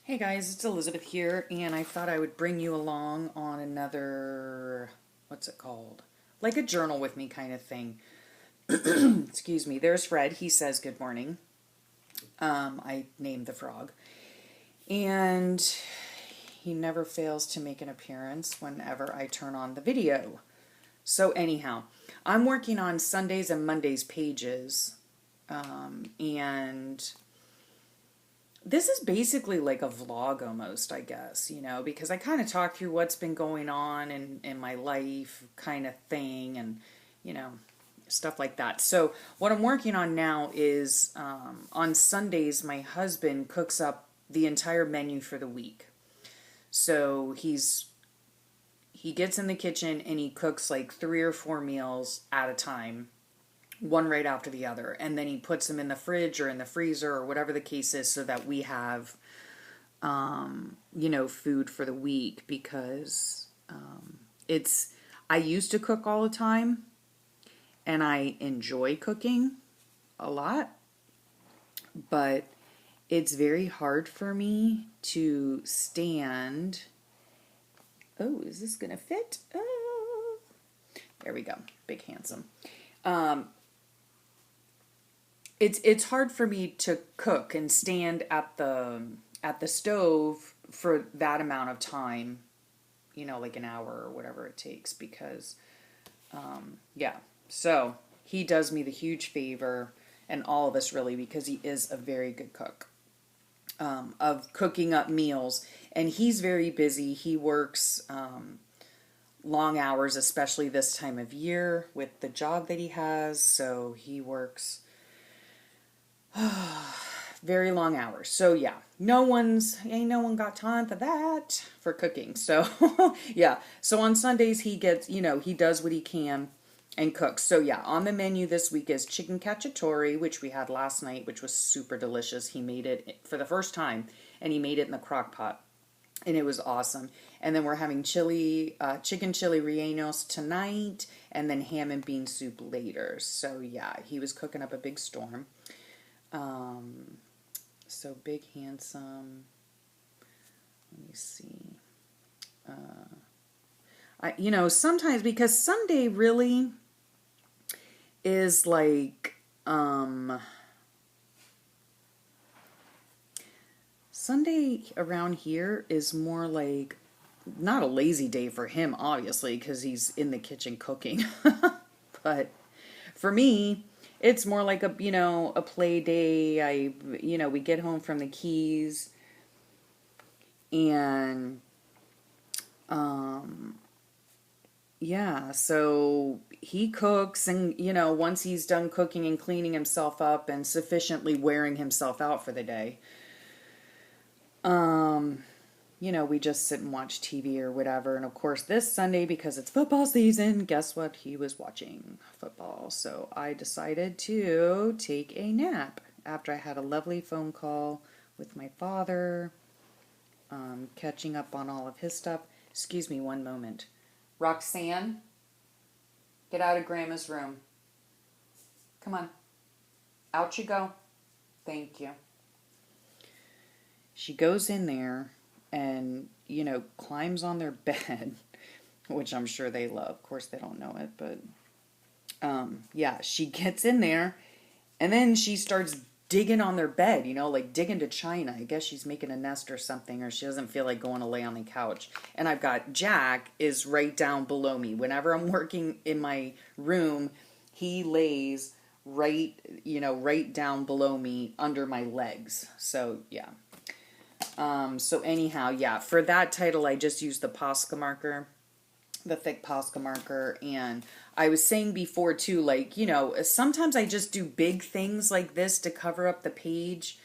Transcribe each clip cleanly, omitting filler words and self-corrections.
Hey guys, it's Elizabeth here, and I thought I would bring you along on another, what's it called? Like a journal with me kind of thing. Excuse me. There's Fred. He says good morning. I named the frog. And he never fails to make an appearance whenever I turn on the video. So anyhow, I'm working on Sundays and Mondays pages, and this is basically like a vlog almost, I guess, because I kind of talk through what's been going on in my life kind of thing and, you know, stuff like that. So what I'm working on now is on Sundays, my husband cooks up the entire menu for the week. So he gets in the kitchen and he cooks like 3 or 4 meals at a time, one right after the other, and then he puts them in the fridge or in the freezer or whatever the case is so that we have food for the week, because it's I used to cook all the time and I enjoy cooking a lot, but it's very hard for me to stand. Oh, is this gonna fit? Oh, there we go. Big handsome. It's hard for me to cook and stand at the stove for that amount of time, like an hour or whatever it takes, because yeah. So he does me the huge favor, and all of us really, because he is a very good cook, of cooking up meals. And he's very busy. He works long hours, especially this time of year with the job that he has. So he works very long hours. So yeah, ain't no one got time for that, for cooking. So yeah. So on Sundays he gets, he does what he can and cooks. So yeah, on the menu this week is chicken cacciatore, which we had last night, which was super delicious. He made it for the first time, and he made it in the crock pot, and it was awesome. And then we're having chicken chili rellenos tonight, and then ham and bean soup later. So yeah, he was cooking up a big storm. So big, handsome. Let me see. Sometimes, because Sunday really is like, Sunday around here is more like, not a lazy day for him, obviously, because he's in the kitchen cooking. But for me, it's more like a play day. We get home from the Keys, and yeah, so he cooks, and once he's done cooking and cleaning himself up and sufficiently wearing himself out for the day, we just sit and watch TV or whatever. And of course, this Sunday, because it's football season, guess what? He was watching football. So I decided to take a nap after I had a lovely phone call with my father, catching up on all of his stuff. Excuse me one moment. Roxanne, get out of Grandma's room. Come on. Out you go. Thank you. She goes in there and, climbs on their bed, which I'm sure they love. Of course, they don't know it, but yeah, she gets in there, and then she starts digging on their bed, like digging to China. I guess she's making a nest or something, or she doesn't feel like going to lay on the couch. And I've got Jack is right down below me. Whenever I'm working in my room, he lays right down below me under my legs. So yeah. So anyhow, yeah, for that title, I just used the Posca marker, the thick Posca marker. And I was saying before too, like, sometimes I just do big things like this to cover up the page,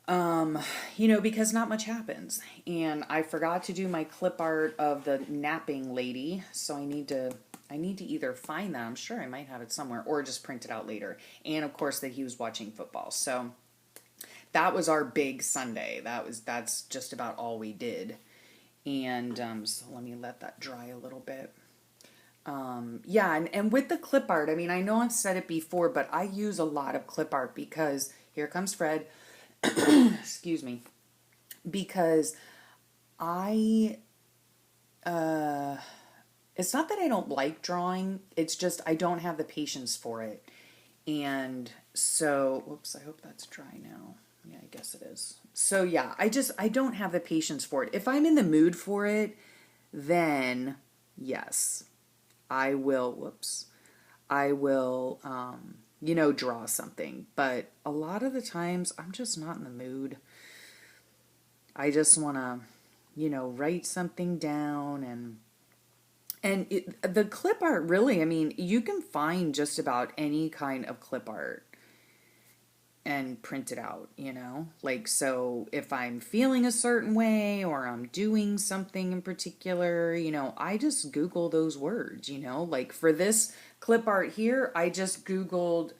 because not much happens. And I forgot to do my clip art of the napping lady. So I need to either find that. I'm sure I might have it somewhere, or just print it out later. And of course that he was watching football. So that was our big Sunday. That's just about all we did. And so let me let that dry a little bit. Yeah, and with the clip art, I mean, I know I've said it before, but I use a lot of clip art because, here comes Fred, excuse me, because I, it's not that I don't like drawing, it's just I don't have the patience for it. And so, whoops, I hope that's dry now. Yeah, I guess it is. So yeah, I don't have the patience for it. If I'm in the mood for it, then yes, I will, whoops, I will, draw something. But a lot of the times I'm just not in the mood. I just want to, write something down the clip art really, I mean, you can find just about any kind of clip art and print it out. Like, so if I'm feeling a certain way or I'm doing something in particular, I just Google those words. Like for this clip art here, I just Googled,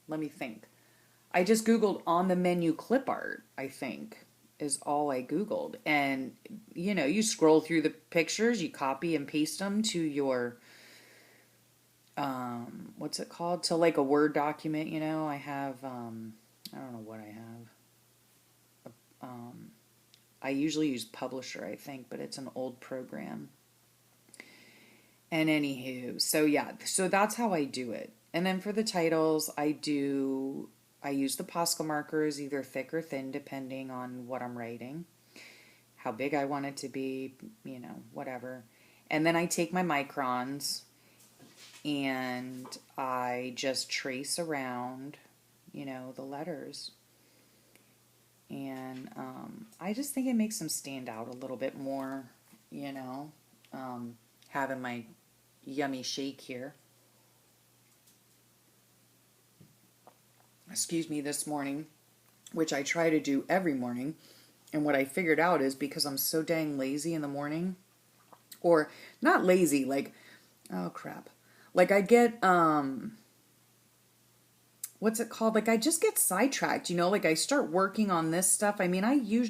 let me think. I just Googled on the menu clip art, I think, is all I Googled. And, you scroll through the pictures, you copy and paste them to your, what's it called? To like a Word document, I have, I don't know what I have. I usually use Publisher, I think, but it's an old program. And anywho, so yeah, so that's how I do it. And then for the titles, I use the Posca markers, either thick or thin, depending on what I'm writing, how big I want it to be, whatever. And then I take my microns and I just trace around, the letters. And I just think it makes them stand out a little bit more, having my yummy shake here. Excuse me, this morning, which I try to do every morning. And what I figured out is because I'm so dang lazy in the morning, or not lazy, like, oh crap. Like I get, what's it called? Like I just get sidetracked, like I start working on this stuff. I mean,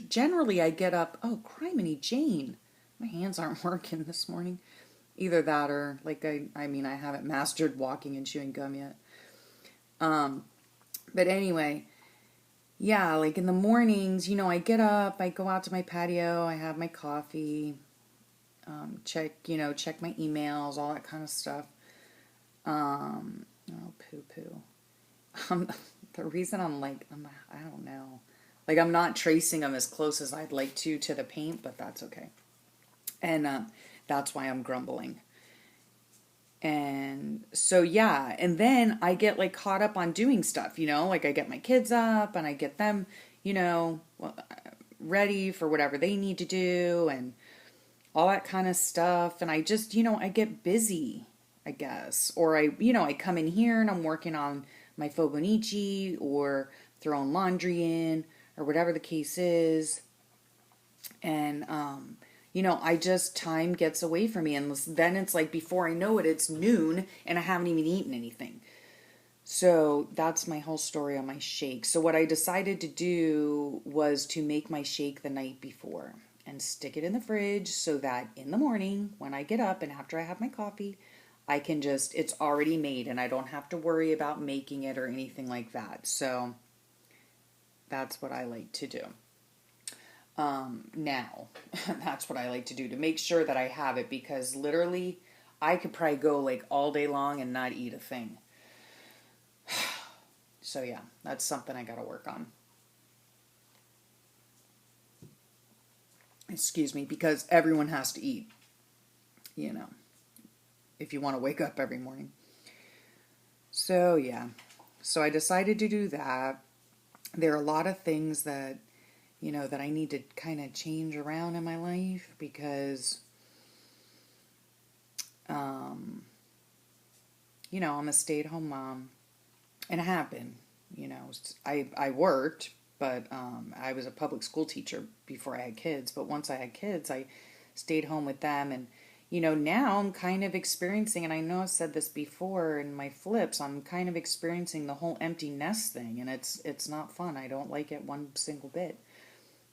generally I get up, oh criminy Jane, my hands aren't working this morning. Either that or like, I mean, I haven't mastered walking and chewing gum yet. But anyway, yeah, like in the mornings, I get up, I go out to my patio, I have my coffee, check my emails, all that kind of stuff. Oh, poo-poo. The reason I don't know. Like I'm not tracing them as close as I'd like to the paint, but that's okay. And that's why I'm grumbling. And so, yeah, and then I get like caught up on doing stuff, like I get my kids up and I get them, ready for whatever they need to do and all that kind of stuff. And I just, I get busy, I guess. Or I come in here and I'm working on my Fauxbo or throwing laundry in or whatever the case is. And, I just, time gets away from me. And then it's like, before I know it, it's noon and I haven't even eaten anything. So that's my whole story on my shake. So what I decided to do was to make my shake the night before and stick it in the fridge so that in the morning, when I get up and after I have my coffee, I can just, it's already made and I don't have to worry about making it or anything like that. So that's what I like to do. Now, that's what I like to do to make sure that I have it, because literally I could probably go like all day long and not eat a thing. So yeah, that's something I gotta work on. Excuse me, because everyone has to eat, if you want to wake up every morning. So yeah, so I decided to do that. There are a lot of things that that I need to kind of change around in my life because, I'm a stay-at-home mom, and I have been, I worked, but I was a public school teacher before I had kids. But once I had kids, I stayed home with them, and now I'm kind of experiencing, and I know I've said this before in my flips, I'm kind of experiencing the whole empty nest thing, and it's not fun. I don't like it one single bit.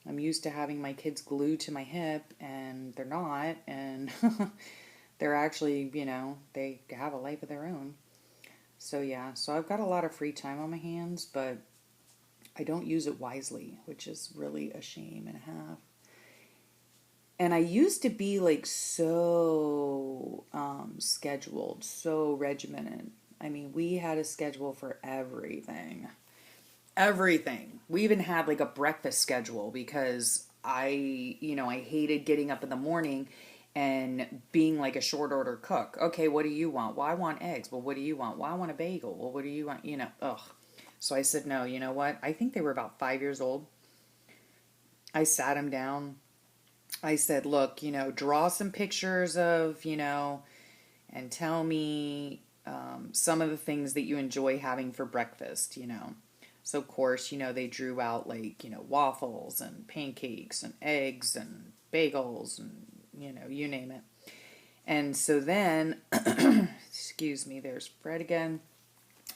I'm used to having my kids glued to my hip, and they're not, and they're actually, they have a life of their own. So yeah, so I've got a lot of free time on my hands, but I don't use it wisely, which is really a shame and a half. And I used to be like so scheduled, so regimented. I mean, we had a schedule for everything. Everything. We even had like a breakfast schedule because I hated getting up in the morning and being like a short order cook. Okay, what do you want? Well, I want eggs. Well, what do you want? Well, I want a bagel. Well, what do you want? Ugh. So I said, no, you know what? I think they were about 5 years old. I sat them down. I said, look, draw some pictures of, and tell me some of the things that you enjoy having for breakfast. So, of course, they drew out like, waffles and pancakes and eggs and bagels and, you name it. And so then, excuse me, there's Fred again.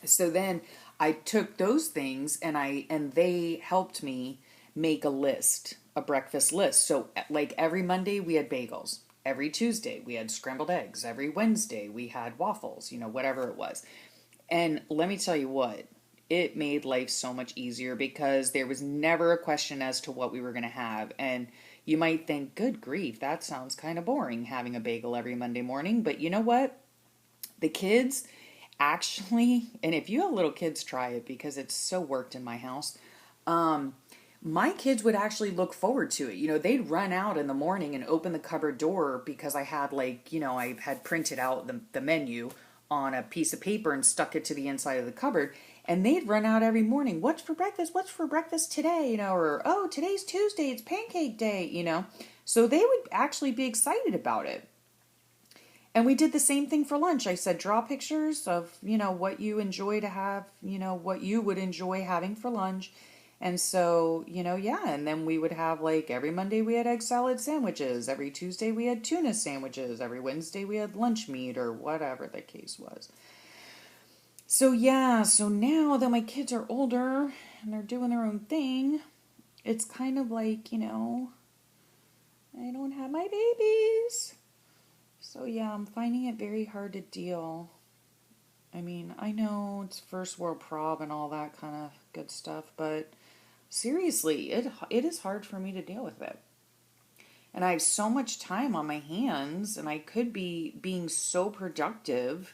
So then I took those things and they helped me make a list, a breakfast list. So like every Monday we had bagels. Every Tuesday we had scrambled eggs. Every Wednesday we had waffles, whatever it was. And let me tell you what, it made life so much easier because there was never a question as to what we were going to have. And you might think, good grief, that sounds kind of boring having a bagel every Monday morning. But you know what? The kids actually, and if you have little kids, try it because it's so worked in my house. My kids would actually look forward to it. They'd run out in the morning and open the cupboard door because I had I had printed out the menu on a piece of paper and stuck it to the inside of the cupboard. And they'd run out every morning. What's for breakfast? What's for breakfast today? Or, oh, today's Tuesday. It's pancake day, So they would actually be excited about it. And we did the same thing for lunch. I said, draw pictures of, what you enjoy to have, what you would enjoy having for lunch. And so, yeah. And then we would have like every Monday we had egg salad sandwiches. Every Tuesday we had tuna sandwiches. Every Wednesday we had lunch meat or whatever the case was. So, yeah. So now that my kids are older and they're doing their own thing, it's kind of like, I don't have my babies. So yeah, I'm finding it very hard to deal. I mean, I know it's first world prob and all that kind of good stuff, but seriously, it is hard for me to deal with it. And I have so much time on my hands, and I could be being so productive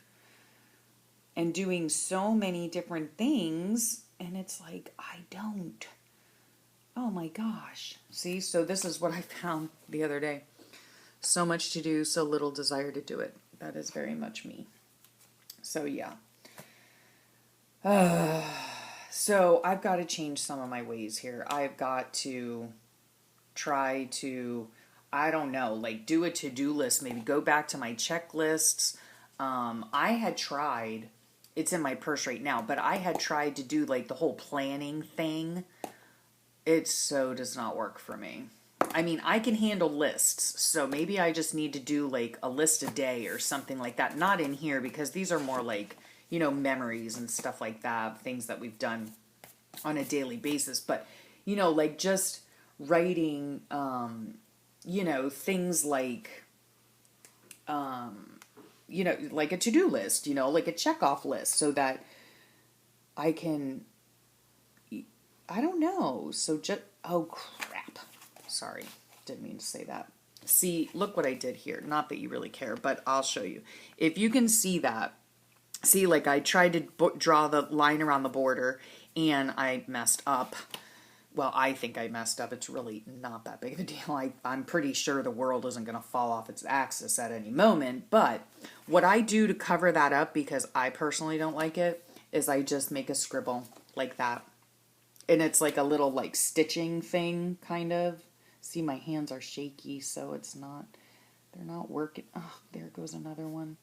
and doing so many different things, and it's like, I don't. Oh my gosh. See, so this is what I found the other day. So much to do, so little desire to do it. That is very much me. So, yeah. So, I've got to change some of my ways here. I've got to try to, I don't know, like do a to-do list. Maybe go back to my checklists. I had tried, it's in my purse right now, but I had tried to do like the whole planning thing. It so does not work for me. I mean, I can handle lists, so maybe I just need to do like a list a day or something like that. Not in here because these are more like, memories and stuff like that, things that we've done on a daily basis. But, like just writing, things like, like a to-do list, like a check-off list so that I can, I don't know. So just, oh crap. Sorry, didn't mean to say that. See, look what I did here. Not that you really care, but I'll show you. If you can see that, see, like I tried to draw the line around the border and I messed up. Well, I think I messed up. It's really not that big of a deal. I'm pretty sure the world isn't going to fall off its axis at any moment. But what I do to cover that up, because I personally don't like it, is I just make a scribble like that. And it's like a little like stitching thing, kind of. See, my hands are shaky, so they're not working. Oh, there goes another one.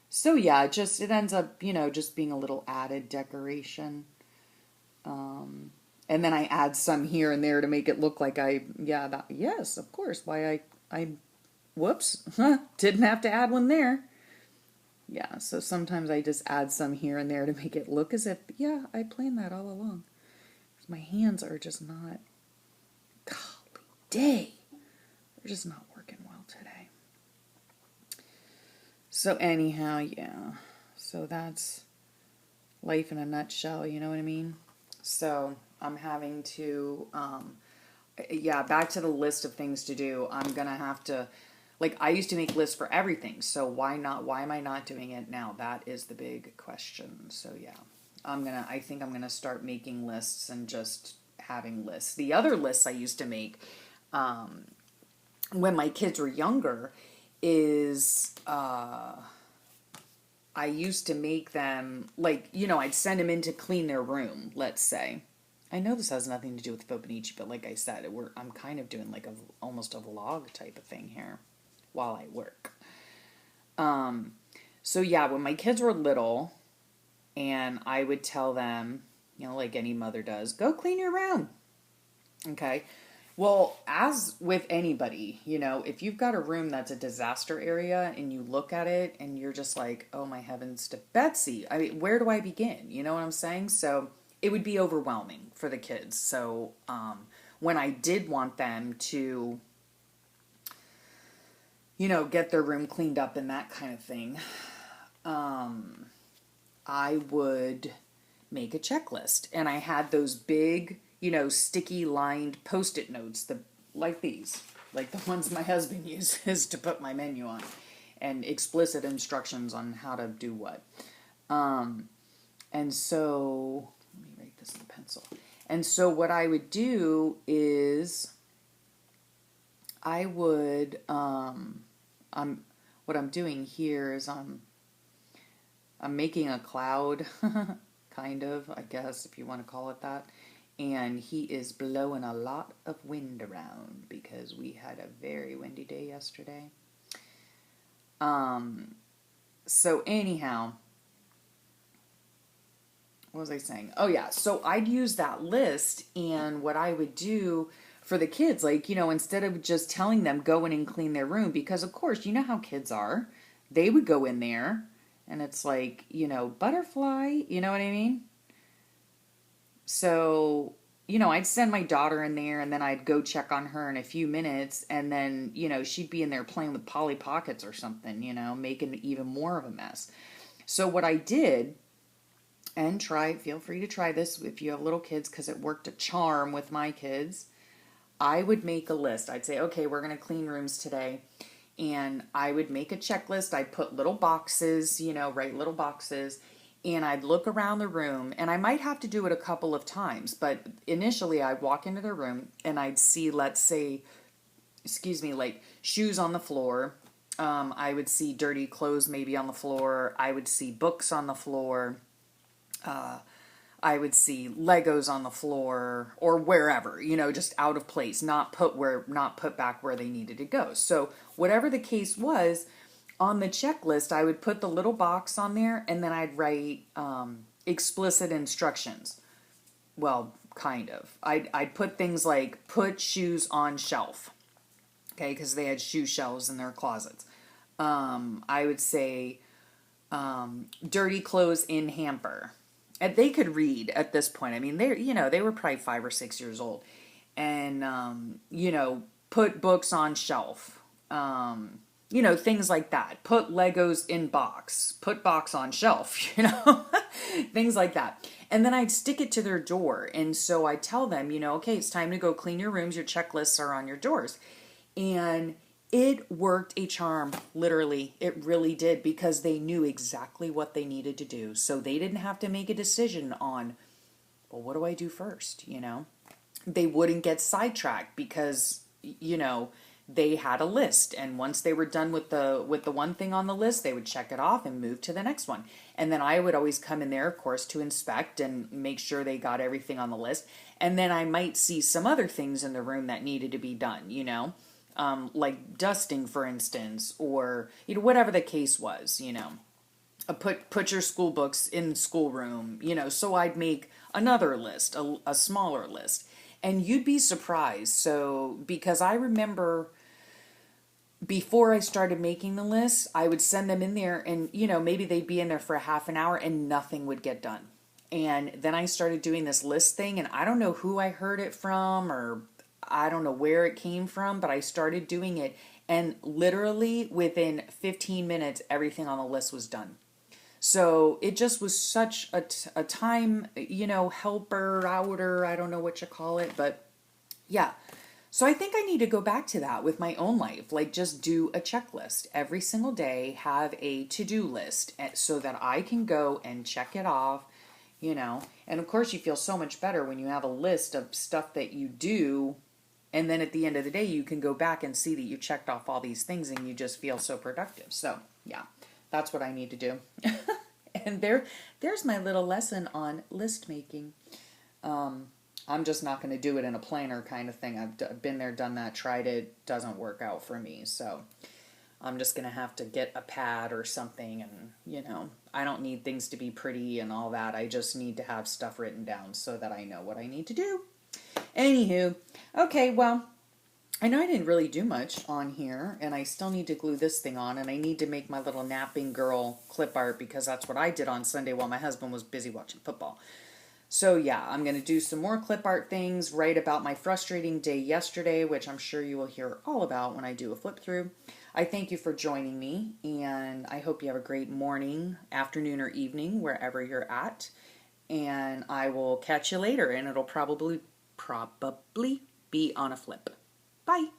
So yeah, it ends up, just being a little added decoration. And then I add some here and there to make it look like yes, of course, whoops, didn't have to add one there. Yeah, so sometimes I just add some here and there to make it look as if, yeah, I planned that all along. My hands are just not, golly day, they're just not working well today. So anyhow, yeah, so that's life in a nutshell, you know what I mean? So I'm having to, yeah, back to the list of things to do. I'm gonna have to, like, I used to make lists for everything, so why not? Why am I not doing it now? That is the big question. So yeah, I think I'm gonna start making lists and just having lists. The other lists I used to make, when my kids were younger, is I used to make them, like, I'd send them in to clean their room, let's say. I know this has nothing to do with Fauxbo, but like I said, I'm kind of doing like almost a vlog type of thing here while I work. So yeah, when my kids were little, and I would tell them, like any mother does, go clean your room. Okay. Well, as with anybody, if you've got a room that's a disaster area and you look at it and you're just like, oh my heavens to Betsy, I mean, where do I begin? You know what I'm saying? So it would be overwhelming for the kids. So when I did want them to, get their room cleaned up and that kind of thing, I would make a checklist. And I had those big, sticky lined Post-it notes, like these, like the ones my husband uses to put my menu on, and explicit instructions on how to do what. And so, let me write this in pencil. And so what I would do is I would, what I'm doing here is I'm making a cloud, kind of, I guess, if you want to call it that. And he is blowing a lot of wind around because we had a very windy day yesterday. So anyhow, what was I saying? Oh yeah, so I'd use that list, and what I would do for the kids, like, instead of just telling them go in and clean their room, because of course, you know how kids are. They would go in there, and it's like, butterfly, you know what I mean? So, I'd send my daughter in there, and then I'd go check on her in a few minutes, and then, she'd be in there playing with Polly Pockets or something, making even more of a mess. So what I did, and feel free to try this if you have little kids, because it worked a charm with my kids. I would make a list. I'd say, okay, we're going to clean rooms today. And I would make a checklist. I'd put little boxes, write little boxes. And I'd look around the room, and I might have to do it a couple of times, but initially I'd walk into the room and I'd see, let's say, like shoes on the floor. I would see dirty clothes maybe on the floor. I would see books on the floor. I would see Legos on the floor or wherever, just out of place, not put back where they needed to go. So whatever the case was, on the checklist, I would put the little box on there, and then I'd write explicit instructions. Well, kind of. I'd put things like put shoes on shelf, okay, because they had shoe shelves in their closets. I would say dirty clothes in hamper. And they could read at this point. I mean, they were probably 5 or 6 years old, and put books on shelf. Things like that. Put Legos in box. Put box on shelf, things like that. And then I'd stick it to their door. And so I tell them, okay, it's time to go clean your rooms. Your checklists are on your doors. And it worked a charm, literally. It really did, because they knew exactly what they needed to do. So they didn't have to make a decision on, well, what do I do first, They wouldn't get sidetracked because, they had a list, and once they were done with the one thing on the list, they would check it off and move to the next one. And then I would always come in there, of course, to inspect and make sure they got everything on the list. And then I might see some other things in the room that needed to be done, like dusting, for instance, or whatever the case was. Put your school books in the schoolroom. So I'd make another list, a smaller list. And you'd be surprised. So, because I remember before I started making the list, I would send them in there, and, maybe they'd be in there for a half an hour and nothing would get done. And then I started doing this list thing, and I don't know who I heard it from, or I don't know where it came from, but I started doing it, and literally within 15 minutes, everything on the list was done. So it just was such a time, helper, outer, I don't know what you call it, but yeah. So I think I need to go back to that with my own life. Like just do a checklist every single day, have a to-do list so that I can go and check it off, And of course you feel so much better when you have a list of stuff that you do, and then at the end of the day you can go back and see that you checked off all these things and you just feel so productive. So, yeah. That's what I need to do. And there's my little lesson on list making. I'm just not going to do it in a planner kind of thing. I've been there, done that, tried it. Doesn't work out for me. So I'm just going to have to get a pad or something. And, I don't need things to be pretty and all that. I just need to have stuff written down so that I know what I need to do. Anywho, okay, well, I know I didn't really do much on here, and I still need to glue this thing on, and I need to make my little napping girl clip art because that's what I did on Sunday while my husband was busy watching football. So yeah, I'm going to do some more clip art things, write about my frustrating day yesterday, which I'm sure you will hear all about when I do a flip through. I thank you for joining me, and I hope you have a great morning, afternoon, or evening, wherever you're at. And I will catch you later, and it'll probably be on a flip. Bye.